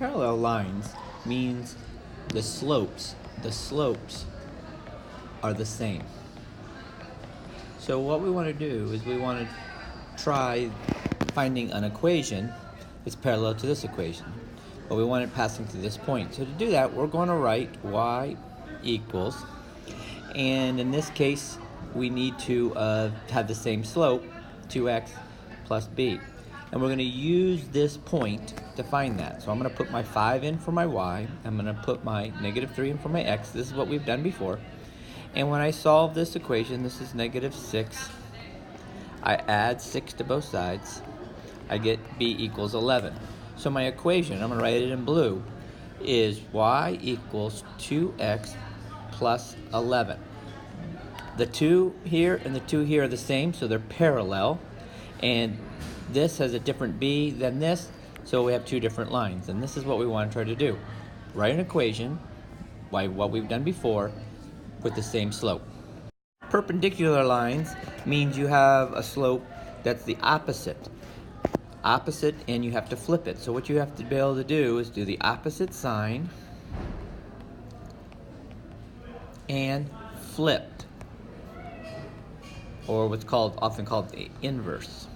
Parallel lines means the slopes are the same. So what we want to do is we want to try finding an equation that's parallel to this equation, but we want it passing through this point. So to do that, we're going to write y equals, and in this case we need to have the same slope, 2x plus b. And we're going to use this point to find that. So I'm going to put my 5 in for my y. I'm going to put my -3 in for my x. This is what we've done before. And when I solve this equation, this is -6. I add 6 to both sides. I get b equals 11. So my equation, I'm going to write it in blue, is y equals 2x plus 11. The 2 here and the 2 here are the same, so they're parallel. And this has a different b than this, so we have two different lines. And this is what we want to try to do. Write an equation, like what we've done before, with the same slope. Perpendicular lines means you have a slope that's the opposite, and you have to flip it. So what you have to be able to do is do the opposite sign and flipped, or what's often called the inverse.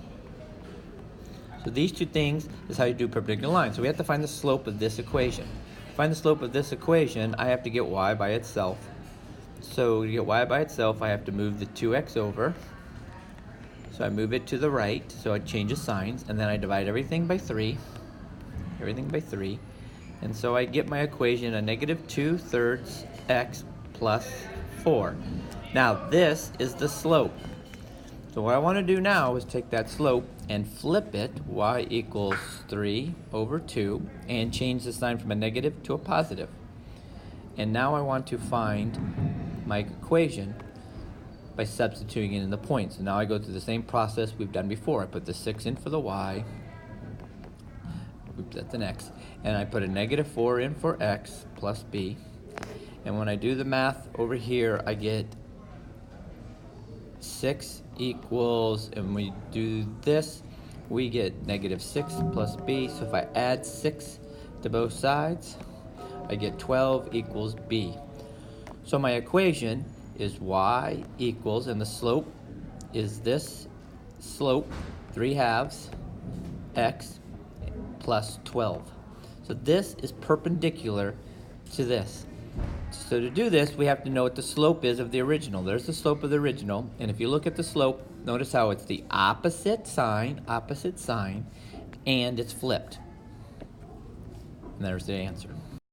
So these two things is how you do perpendicular lines. So we have to find the slope of this equation. To find the slope of this equation, I have to get y by itself. So to get y by itself, I have to move the 2x over. So I move it to the right, so I change the signs, and then I divide everything by 3. And so I get my equation a -2/3 x plus 4. Now this is the slope. So what I want to do now is take that slope and flip it, y equals 3 over 2, and change the sign from a negative to a positive. And now I want to find my equation by substituting it in the points. So now I go through the same process we've done before. I put the 6 in for the y, oops, that's an x, and I put a -4 in for x plus b. And when I do the math over here, I get 6 equals, and we do this, we get -6 plus b. So if I add 6 to both sides, I get 12 equals b. So my equation is y equals, and the slope is this slope, 3/2 x plus 12. So this is perpendicular to this. So to do this, we have to know what the slope is of the original. There's the slope of the original, and if you look at the slope, notice how it's the opposite sign, and it's flipped. And there's the answer.